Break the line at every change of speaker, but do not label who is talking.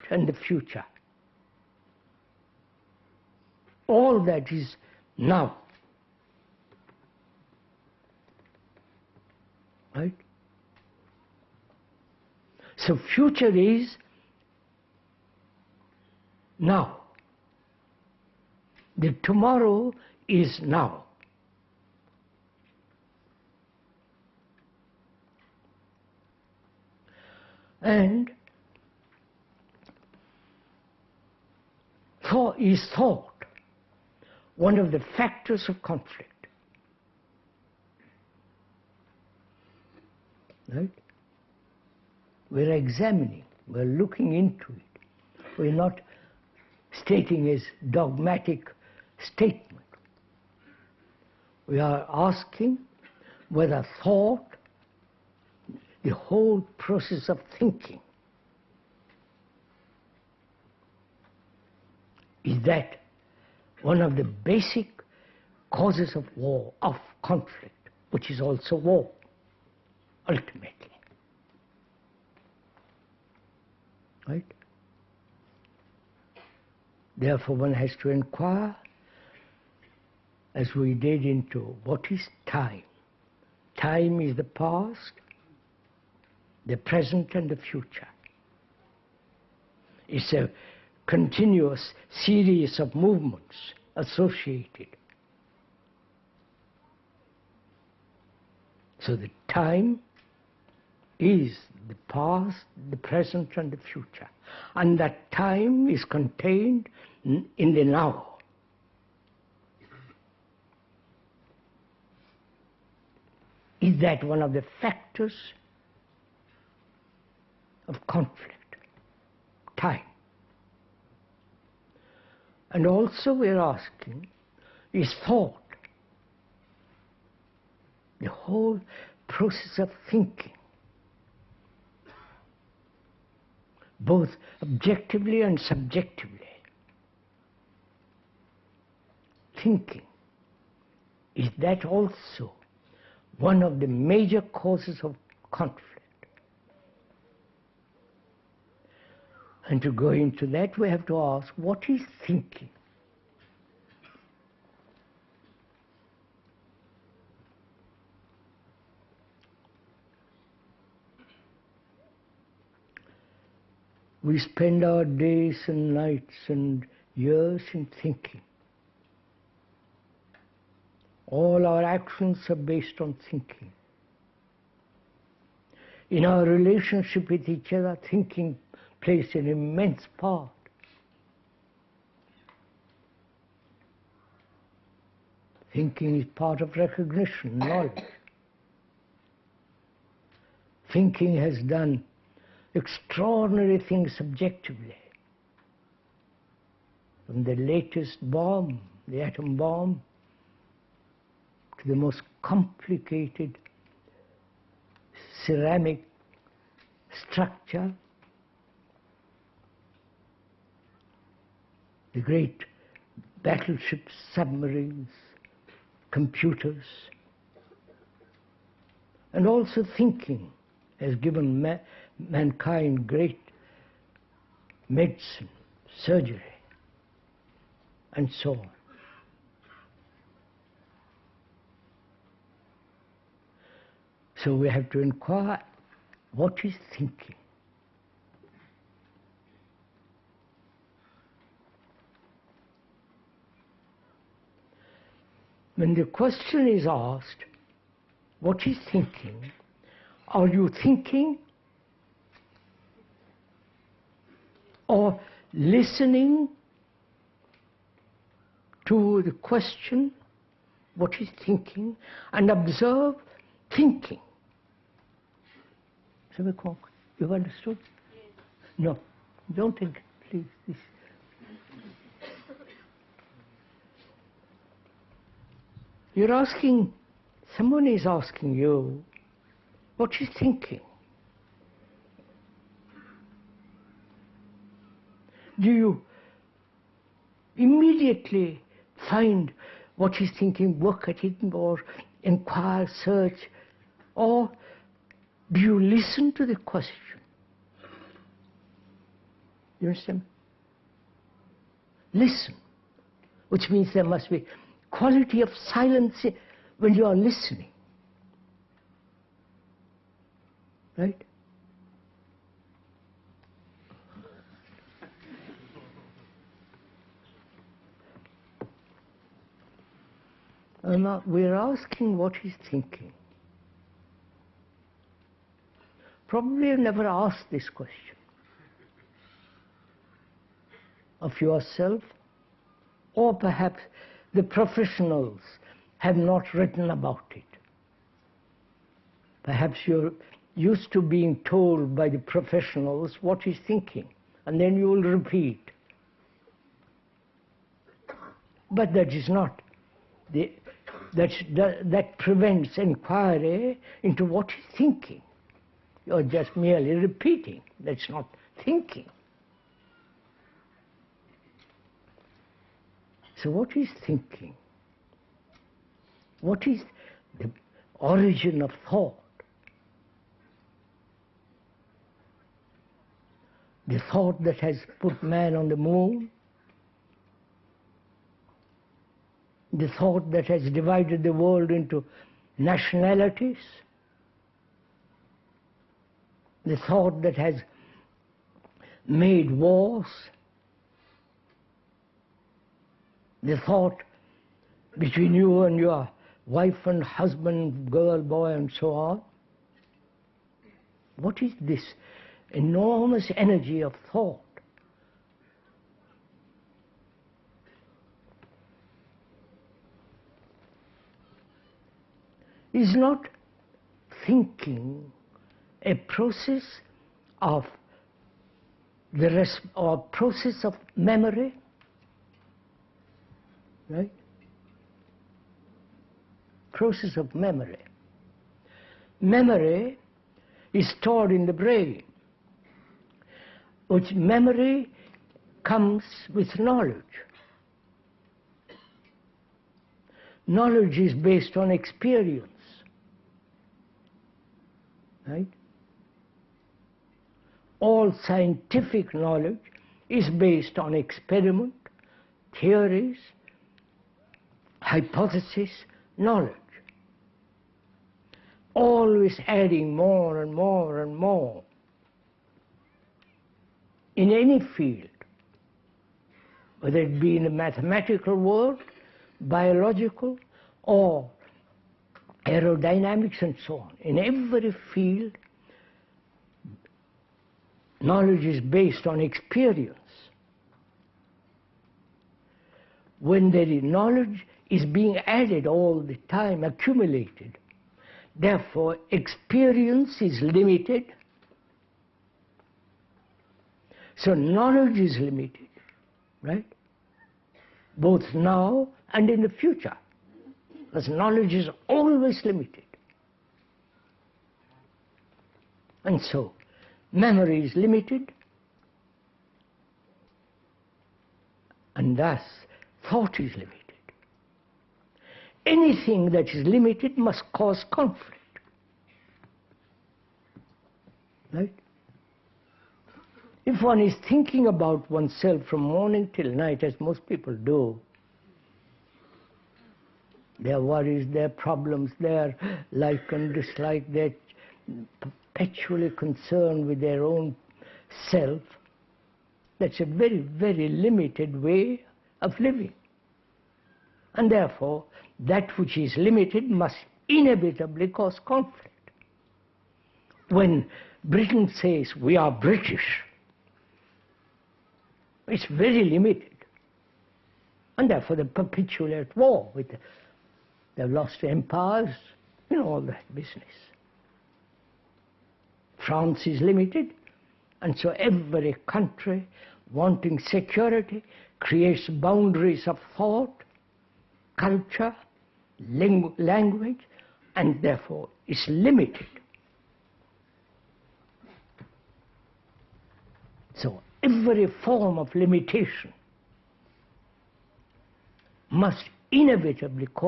and the future. All that is now. Right? So future is now. The tomorrow is now. And is thought one of the factors of conflict. Right? We're examining, we're looking into it. We're not stating as dogmatic statement. We are asking whether thought, the whole process of thinking, is that one of the basic causes of war, of conflict, which is also war, ultimately. Right? Therefore one has to inquire, as we did, into what is time. Time is the past, the present and the future. It's a continuous series of movements associated. So the time is the past, the present and the future. And that time is contained in the now. Is that one of the factors of conflict? Time. And also we're asking, is thought, the whole process of thinking, both objectively and subjectively, thinking, is that also one of the major causes of conflict? And to go into that, we have to ask, what is thinking? We spend our days and nights and years in thinking. All our actions are based on thinking. In our relationship with each other, thinking plays an immense part. Thinking is part of recognition, knowledge. Thinking has done extraordinary things subjectively. From the latest bomb, the atom bomb, to the most complicated ceramic structure, the great battleships, submarines, computers, and also thinking has given mankind great medicine, surgery, and so on. So we have to inquire, what is thinking? When the question is asked, what is thinking? Are you thinking or listening to the question, what is thinking, and observe thinking? You've understood? Yes. No, don't think, please. You're asking, someone is asking you, what is thinking? Do you immediately find what is thinking, work at it, or inquire, search, or do you listen to the question? You understand? Listen, which means there must be quality of silence when you are listening. Right? We're asking what he's thinking. Probably you've never asked this question of yourself, or perhaps the professionals have not written about it. Perhaps you're used to being told by the professionals what he's thinking, and then you will repeat. But that is not that prevents inquiry into what he's thinking. You're just merely repeating. That's not thinking. So what is thinking? What is the origin of thought? The thought that has put man on the moon, the thought that has divided the world into nationalities, the thought that has made wars, the thought between you and your wife and husband, girl, boy, and so on. What is this enormous energy of thought? Is not thinking a process of process of memory? Right? Process of memory. Memory is stored in the brain, which memory comes with knowledge. Knowledge is based on experience. Right? All scientific knowledge is based on experiment, theories, hypothesis, knowledge. Always adding more and more and more. In any field, whether it be in the mathematical world, biological, or aerodynamics and so on. In every field, knowledge is based on experience. When there is knowledge is being added all the time, accumulated, therefore experience is limited. So knowledge is limited, right? Both now and in the future. Because knowledge is always limited. And so, memory is limited, and thus, thought is limited. Anything that is limited must cause conflict. Right? If one is thinking about oneself from morning till night, as most people do, their worries, their problems, their like and dislike, they're perpetually concerned with their own self. That's a very, very limited way of living. And therefore, that which is limited must inevitably cause conflict. When Britain says, we are British, it's very limited. And therefore, they're perpetually at war with they've lost empires, all that business. France is limited, and so every country wanting security creates boundaries of thought, culture, language, and therefore is limited. So every form of limitation must inevitably cause